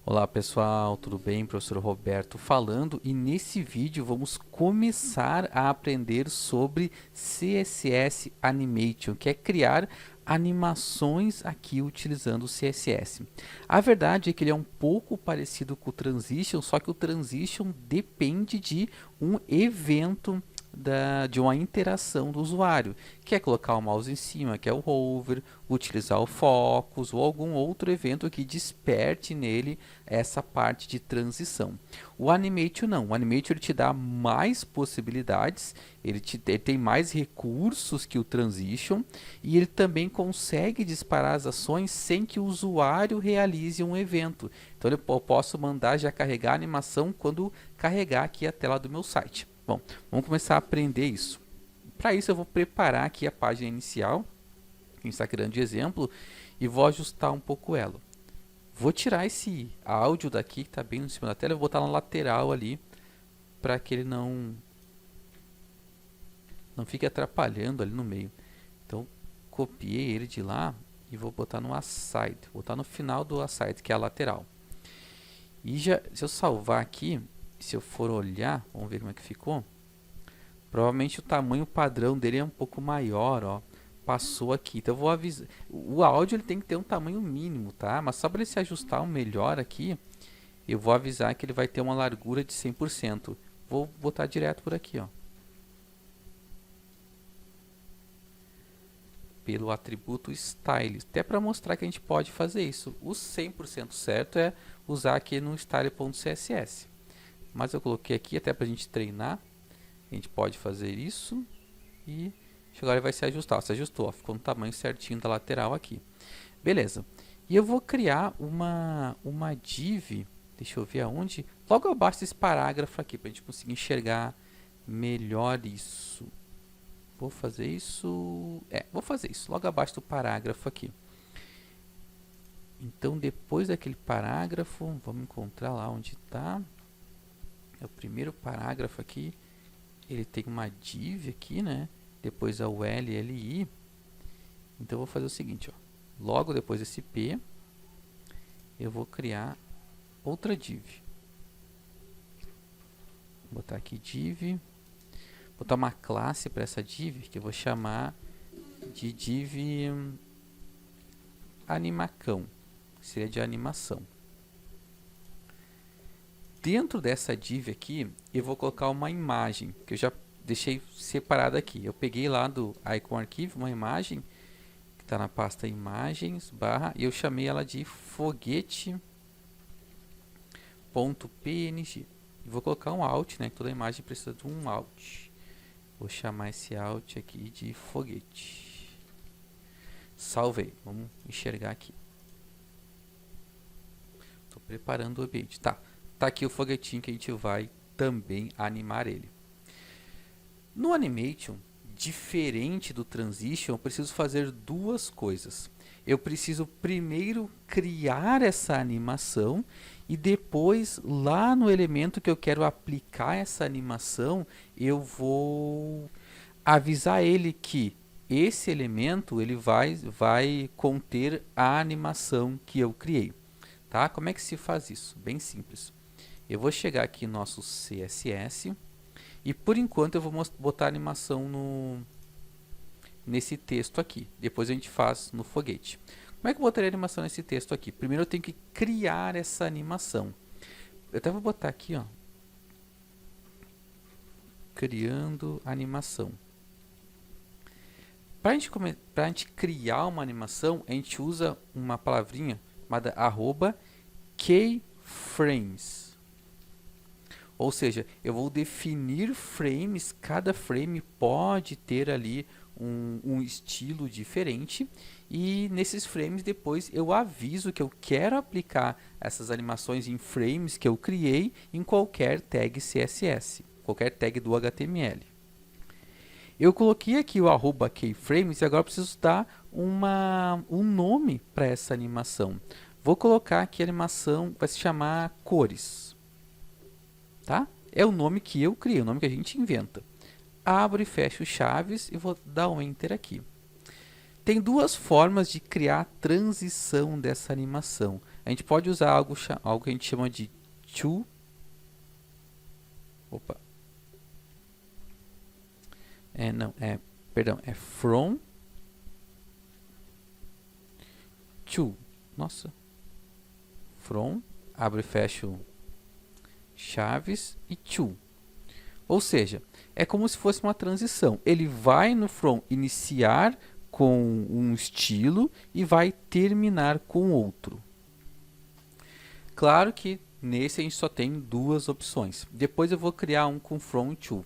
Olá pessoal, tudo bem? Professor Roberto falando, e nesse vídeo vamos começar a aprender sobre CSS Animation, que é criar animações aqui utilizando o CSS. A verdade é que ele é um pouco parecido com o Transition, só que o Transition depende de um evento de uma interação do usuário, que é colocar o mouse em cima, que é o hover, utilizar o focus ou algum outro evento que desperte nele essa parte de transição. O Animation não, o Animation ele te dá mais possibilidades, ele tem mais recursos que o Transition e ele também consegue disparar as ações sem que o usuário realize um evento. Então eu posso mandar já carregar a animação quando carregar aqui a tela do meu site. Bom, vamos começar a aprender isso. Para isso eu vou preparar aqui a página inicial, que a gente está criando de exemplo, e vou ajustar um pouco ela. Vou tirar esse áudio daqui, que está bem no cima da tela, e vou botar na lateral ali, para que ele não fique atrapalhando ali no meio. Então, copiei ele de lá e vou botar no aside, vou botar no final do aside, que é a lateral. E já, se eu salvar aqui, se eu for olhar, vamos ver como é que ficou. Provavelmente o tamanho padrão dele é um pouco maior, ó. Passou aqui. Então eu vou avisar. O áudio ele tem que ter um tamanho mínimo, tá? Mas só para ele se ajustar um melhor aqui, eu vou avisar que ele vai ter uma largura de 100%. Vou botar direto por aqui, ó. Pelo atributo style, até para mostrar que a gente pode fazer isso. O 100% certo é usar aqui no style.css. Mas eu coloquei aqui até para a gente treinar. A gente pode fazer isso e agora ele vai se ajustar. Se ajustou, ó, ficou no tamanho certinho da lateral aqui. Beleza. E eu vou criar uma div, deixa eu ver aonde, logo abaixo desse parágrafo aqui, para a gente conseguir enxergar melhor isso. Vou fazer isso, vou fazer isso, logo abaixo do parágrafo aqui. Então, depois daquele parágrafo, vamos encontrar lá onde está. É o primeiro parágrafo aqui. Ele tem uma div aqui, né? Depois a ULLI. Então, eu vou fazer o seguinte, ó. Logo depois desse P, eu vou criar outra div. Vou botar aqui div. Vou botar uma classe para essa div, que eu vou chamar de div animacão. Que seria de animação. Dentro dessa div aqui, eu vou colocar uma imagem, que eu já deixei separada aqui. Eu peguei lá do Icon Archive uma imagem, que está na pasta imagens, e eu chamei ela de foguete.png. Vou colocar um alt, né, que toda imagem precisa de um alt. Vou chamar esse alt aqui de foguete. Salvei, vamos enxergar aqui. Estou preparando o ambiente, tá aqui o foguetinho que a gente vai também animar ele. No Animation, diferente do Transition, eu preciso fazer duas coisas. Eu preciso primeiro criar essa animação e depois, lá no elemento que eu quero aplicar essa animação, eu vou avisar ele que esse elemento ele vai conter a animação que eu criei. Tá? Como é que se faz isso? Bem simples. Eu vou chegar aqui no nosso CSS e por enquanto eu vou botar a animação nesse texto aqui. Depois a gente faz no foguete. Como é que eu botaria a animação nesse texto aqui? Primeiro eu tenho que criar essa animação. Eu até vou botar aqui, ó, criando animação. Para a gente criar uma animação, a gente usa uma palavrinha chamada @keyframes. Ou seja, eu vou definir frames, cada frame pode ter ali um estilo diferente e nesses frames depois eu aviso que eu quero aplicar essas animações em frames que eu criei em qualquer tag CSS, qualquer tag do HTML. Eu coloquei aqui o @keyframes e agora eu preciso dar um nome para essa animação. Vou colocar aqui a animação, vai se chamar cores. Tá? É o nome que eu criei, o nome que a gente inventa. Abro e fecho chaves e vou dar um Enter aqui. Tem duas formas de criar a transição dessa animação. A gente pode usar algo que a gente chama de to. Opa. Perdão, é from to. Nossa. From, abre e fecha chaves e to. Ou seja, é como se fosse uma transição. Ele vai no from iniciar com um estilo e vai terminar com outro. Claro que nesse a gente só tem duas opções. Depois eu vou criar um com from to.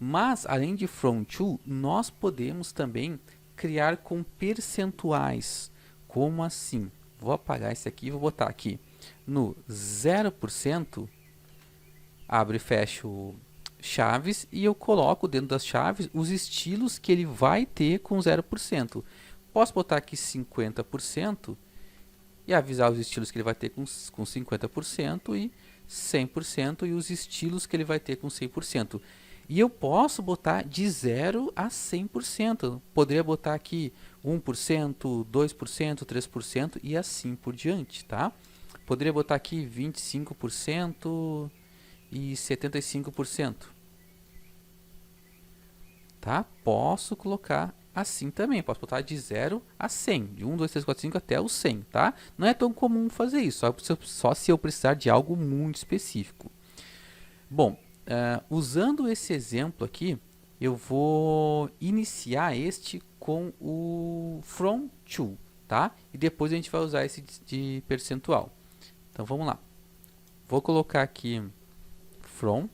Mas, além de from to, nós podemos também criar com percentuais. Como assim? Vou apagar esse aqui e vou botar aqui no 0%, abre e fecha chaves, e eu coloco dentro das chaves os estilos que ele vai ter com 0%. Posso botar aqui 50% e avisar os estilos que ele vai ter com 50% e 100% e os estilos que ele vai ter com 100%. E eu posso botar de 0 a 100%. Poderia botar aqui 1%, 2%, 3% e assim por diante, tá? Poderia botar aqui 25% e 75%. Tá? Posso colocar assim também. Posso botar de 0 a 100. De 1, 2, 3, 4, 5 até o 100, tá? Não é tão comum fazer isso. Só se eu precisar de algo muito específico. Bom, usando esse exemplo aqui, eu vou iniciar este com o from to, tá? E depois a gente vai usar esse de percentual. Então vamos lá. Vou colocar aqui from.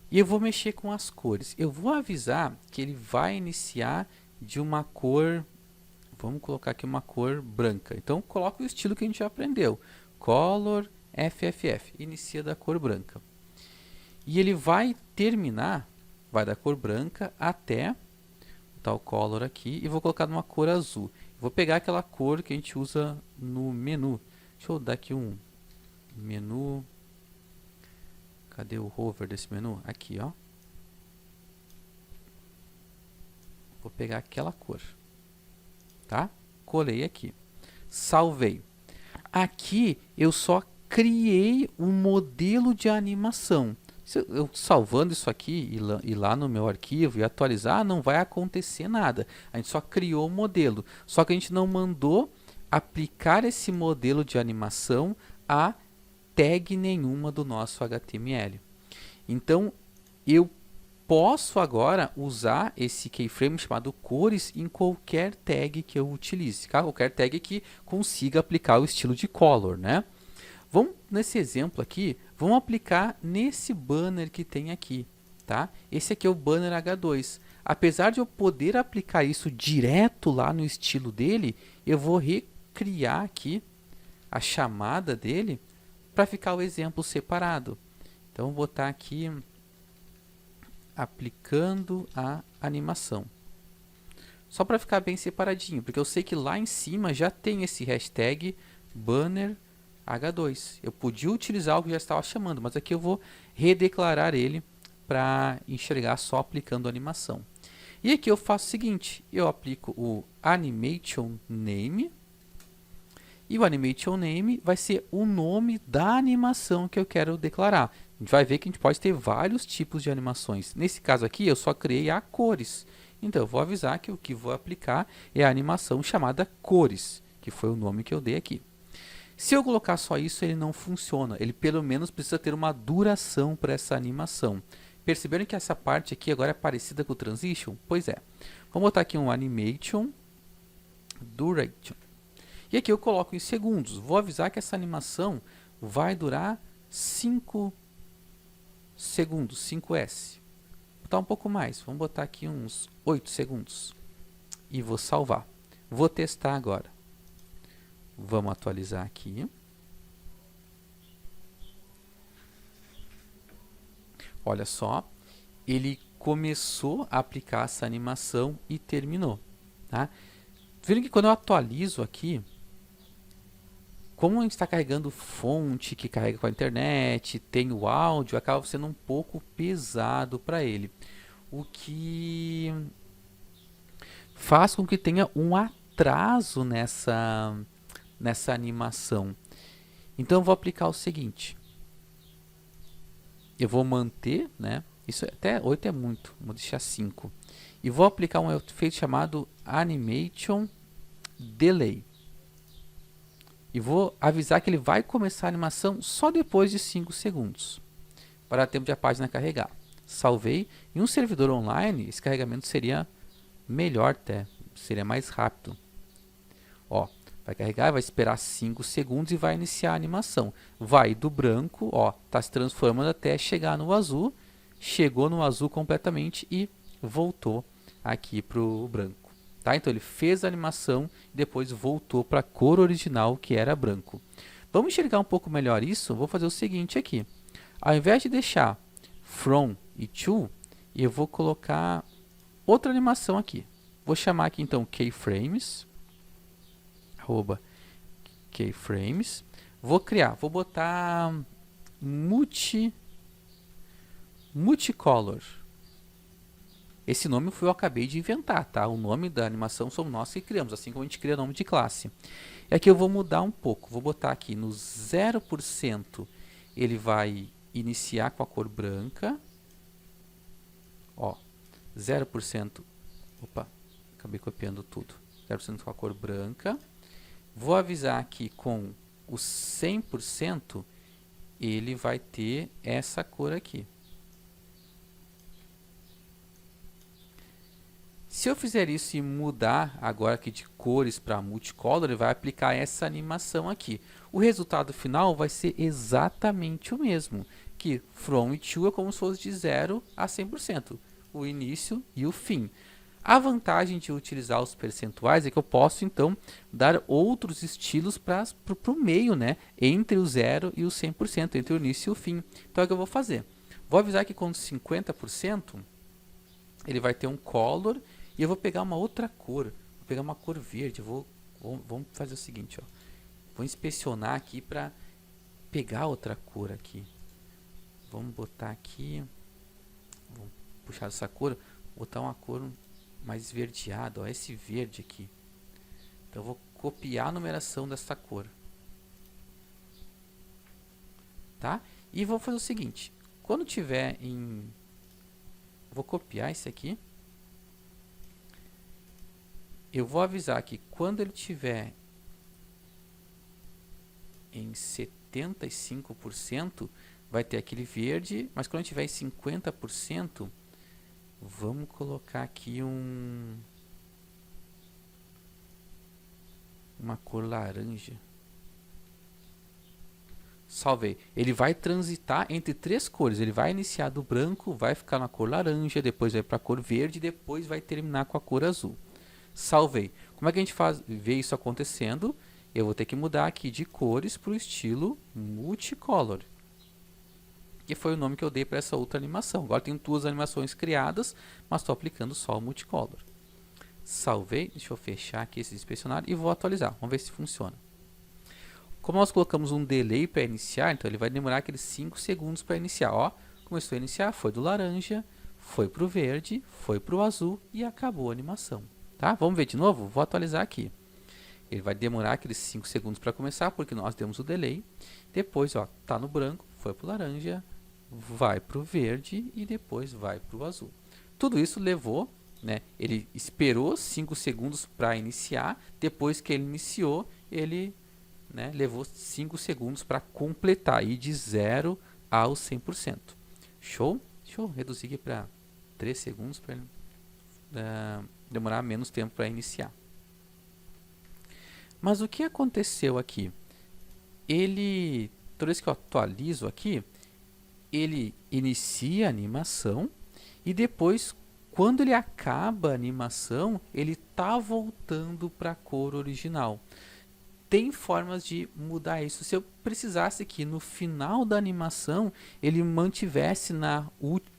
E eu vou mexer com as cores. Eu vou avisar que ele vai iniciar de uma cor, vamos colocar aqui uma cor branca. Então coloca o estilo que a gente já aprendeu. Color FFF, inicia da cor branca. E ele vai terminar, vai da cor branca até o tal color aqui e vou colocar numa cor azul. Vou pegar aquela cor que a gente usa no menu. Deixa eu dar aqui um menu. Cadê o hover desse menu? Aqui, ó. Vou pegar aquela cor. Tá? Colei aqui. Salvei. Aqui eu só criei um modelo de animação. Eu salvando isso aqui e lá no meu arquivo e atualizar, não vai acontecer nada. A gente só criou o modelo. Só que a gente não mandou aplicar esse modelo de animação a tag nenhuma do nosso HTML. Então, eu posso agora usar esse keyframe chamado cores em qualquer tag que eu utilize, tá? Qualquer tag que consiga aplicar o estilo de color, né? Vamos, nesse exemplo aqui, vamos aplicar nesse banner que tem aqui, tá? Esse aqui é o banner H2. Apesar de eu poder aplicar isso direto lá no estilo dele, eu vou recriar aqui a chamada dele para ficar o exemplo separado. Então, vou botar aqui aplicando a animação. Só para ficar bem separadinho, porque eu sei que lá em cima já tem esse hashtag banner H2. Eu podia utilizar o que já estava chamando, mas aqui eu vou redeclarar ele para enxergar só aplicando a animação. E aqui eu faço o seguinte, eu aplico o animation name, e o animation name vai ser o nome da animação que eu quero declarar. A gente vai ver que a gente pode ter vários tipos de animações. Nesse caso aqui, eu só criei a cores. Então, eu vou avisar que o que vou aplicar é a animação chamada cores, que foi o nome que eu dei aqui. Se eu colocar só isso, ele não funciona. Ele pelo menos precisa ter uma duração para essa animação. Perceberam que essa parte aqui agora é parecida com o transition? Pois é. Vamos botar aqui um animation duration. E aqui eu coloco em segundos. Vou avisar que essa animação vai durar 5 segundos, 5S. Vou botar um pouco mais. Vamos botar aqui uns 8 segundos. E vou salvar. Vou testar agora. Vamos atualizar aqui. Olha só. Ele começou a aplicar essa animação e terminou. Tá? Viram que quando eu atualizo aqui, como a gente está carregando fonte que carrega com a internet, tem o áudio, acaba sendo um pouco pesado para ele. O que faz com que tenha um atraso nessa animação. Então eu vou aplicar o seguinte. Eu vou manter, né? Isso até 8 é muito, vou deixar 5. E vou aplicar um efeito chamado Animation Delay. E vou avisar que ele vai começar a animação só depois de 5 segundos. Para dar tempo de a página carregar. Salvei. Em um servidor online, esse carregamento seria melhor até. Seria mais rápido. Ó, vai carregar, vai esperar 5 segundos e vai iniciar a animação. Vai do branco, ó, tá se transformando até chegar no azul. Chegou no azul completamente e voltou aqui para o branco. Tá? Então ele fez a animação e depois voltou para a cor original, que era branco. Vamos enxergar um pouco melhor isso? Vou fazer o seguinte aqui. Ao invés de deixar from e to, eu vou colocar outra animação aqui. Vou chamar aqui então keyframes. Keyframes. Vou botar multicolor. Esse nome eu acabei de inventar, tá? O nome da animação somos nós que criamos, assim como a gente cria nome de classe. E aqui eu vou mudar um pouco. Vou botar aqui no 0%, ele vai iniciar com a cor branca. Ó, 0%. Opa, acabei copiando tudo. 0% com a cor branca. Vou avisar aqui com o 100%, ele vai ter essa cor aqui. Se eu fizer isso e mudar agora aqui de cores para multicolor, ele vai aplicar essa animação aqui. O resultado final vai ser exatamente o mesmo, que from e to é como se fosse de 0 a 100%, o início e o fim. A vantagem de utilizar os percentuais é que eu posso, então, dar outros estilos para o meio, né? Entre o 0 e o 100%, entre o início e o fim. Então, é o que eu vou fazer. Vou avisar que com 50%, ele vai ter um color, e eu vou pegar uma outra cor. Vou pegar uma cor verde. Vamos fazer o seguinte, ó. Vou inspecionar aqui para pegar outra cor aqui. Vamos botar aqui. Vamos puxar essa cor. Botar uma cor mais esverdeada, ó, esse verde aqui. Então eu vou copiar a numeração dessa cor. Tá? E vou fazer o seguinte. Quando tiver em... Vou copiar esse aqui. Eu vou avisar que quando ele tiver em 75%, vai ter aquele verde, mas quando ele tiver em 50%, vamos colocar aqui uma cor laranja. Salvei. Ele vai transitar entre 3 cores. Ele vai iniciar do branco, vai ficar na cor laranja, depois vai para a cor verde, depois vai terminar com a cor azul. Salvei. Como é que a gente vê isso acontecendo? Eu vou ter que mudar aqui de cores para o estilo multicolor. Que foi o nome que eu dei para essa outra animação. Agora tenho 2 animações criadas, mas estou aplicando só o multicolor. Salvei. Deixa eu fechar aqui esse inspecionário e vou atualizar. Vamos ver se funciona. Como nós colocamos um delay para iniciar, então ele vai demorar aqueles 5 segundos para iniciar. Ó, começou a iniciar, foi do laranja, foi para o verde, foi para o azul e acabou a animação. Tá? Vamos ver de novo? Vou atualizar aqui. Ele vai demorar aqueles 5 segundos para começar, porque nós demos o delay. Depois, ó, tá no branco, foi para o laranja, vai para o verde e depois vai para o azul. Tudo isso levou, né? Ele esperou 5 segundos para iniciar. Depois que ele iniciou, ele, né, levou 5 segundos para completar, ir de 0 ao 100%. Show? Deixa eu reduzir aqui para 3 segundos para ele demorar menos tempo para iniciar. Mas o que aconteceu aqui? Ele, toda vez que eu atualizo aqui, ele inicia a animação e depois, quando ele acaba a animação, ele está voltando para a cor original. Tem formas de mudar isso. Se eu precisasse que no final da animação ele mantivesse na última,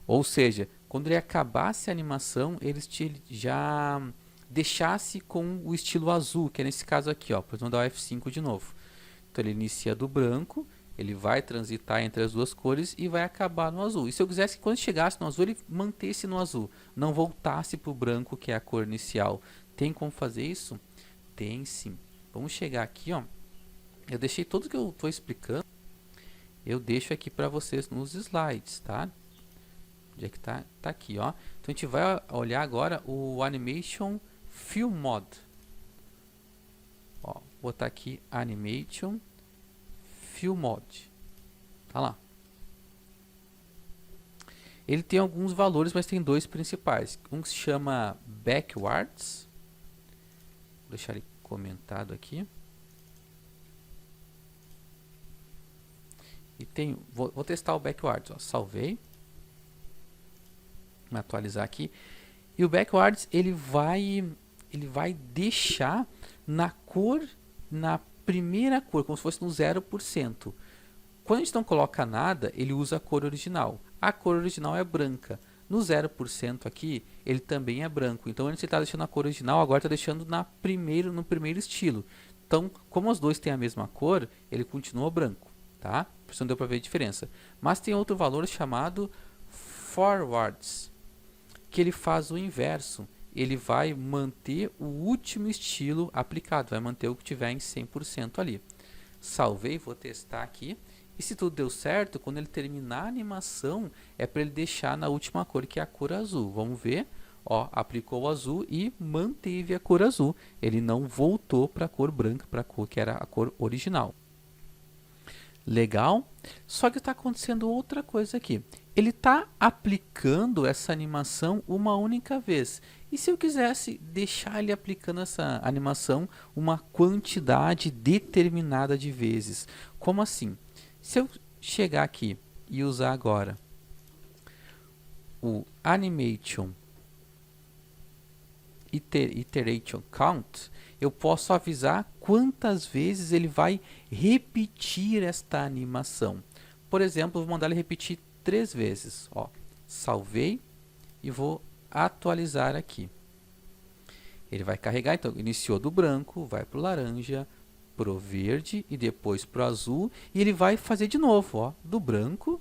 ou seja, quando ele acabasse a animação, ele já deixasse com o estilo azul, que é nesse caso aqui, ó. Vou dar o F5 de novo. Então ele inicia do branco, ele vai transitar entre as 2 cores e vai acabar no azul. E se eu quisesse que quando chegasse no azul, ele mantesse no azul, não voltasse para o branco, que é a cor inicial. Tem como fazer isso? Tem sim. Vamos chegar aqui, ó. Eu deixei tudo que eu estou explicando, eu deixo aqui para vocês nos slides, tá? Onde é que tá? Tá aqui, ó. Então a gente vai olhar agora o Animation Fill Mod. Ó, vou botar aqui Animation Fill Mod. Tá lá. Ele tem alguns valores, mas tem dois principais. Um que se chama Backwards. Vou deixar ele comentado aqui. E tem, vou testar o Backwards, ó. Salvei. Vou atualizar aqui. E o Backwards ele vai deixar na cor, na primeira cor, como se fosse no 0%. Quando a gente não coloca nada, ele usa a cor original. A cor original é branca. No 0% aqui, ele também é branco. Então, antes ele está deixando a cor original, agora está deixando no primeiro estilo. Então, como os dois têm a mesma cor, ele continua branco, tá? Por isso não deu para ver a diferença. Mas tem outro valor chamado Forwards, que ele faz o inverso. Ele vai manter o último estilo aplicado, vai manter o que tiver em 100% ali. Salvei, vou testar aqui. E se tudo deu certo, quando ele terminar a animação, é para ele deixar na última cor, que é a cor azul. Vamos ver. Ó, aplicou o azul e manteve a cor azul. Ele não voltou para a cor branca, para a cor que era a cor original. Legal? Só que está acontecendo outra coisa aqui. Ele está aplicando essa animação uma única vez. E se eu quisesse deixar ele aplicando essa animação uma quantidade determinada de vezes? Como assim? Se eu chegar aqui e usar agora o Animation Iteration Count, eu posso avisar quantas vezes ele vai repetir esta animação. Por exemplo, vou mandar ele repetir 3 vezes. Ó, salvei e vou atualizar aqui. Ele vai carregar, então iniciou do branco, vai para o laranja, pro verde e depois pro azul, e ele vai fazer de novo, ó, do branco,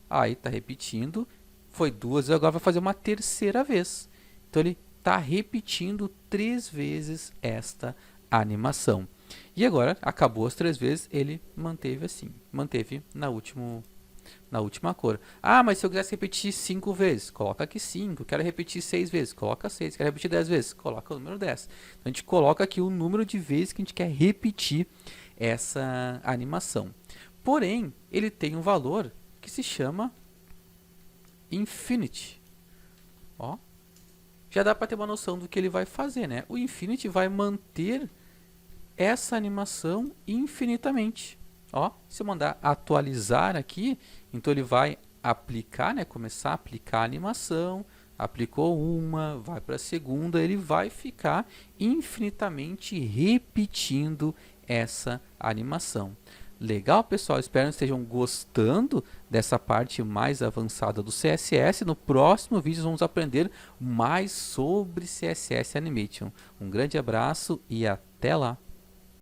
aí tá repetindo, foi 2 e agora vai fazer uma terceira vez. Então ele tá repetindo 3 vezes esta animação. E agora acabou as 3 vezes, ele manteve assim, manteve na última cor. Ah, mas se eu quisesse repetir 5 vezes, coloca aqui 5. Quero repetir 6 vezes, coloca 6. Quero repetir 10 vezes, coloca o número 10. Então a gente coloca aqui o número de vezes que a gente quer repetir essa animação. Porém, ele tem um valor que se chama Infinity. Ó, já dá para ter uma noção do que ele vai fazer, né? O Infinity vai manter essa animação infinitamente. Ó, se eu mandar atualizar aqui, então ele vai aplicar, né, começar a aplicar a animação, aplicou uma, vai para a segunda, ele vai ficar infinitamente repetindo essa animação. Legal, pessoal? Espero que estejam gostando dessa parte mais avançada do CSS. No próximo vídeo vamos aprender mais sobre CSS Animation. Um grande abraço e até lá!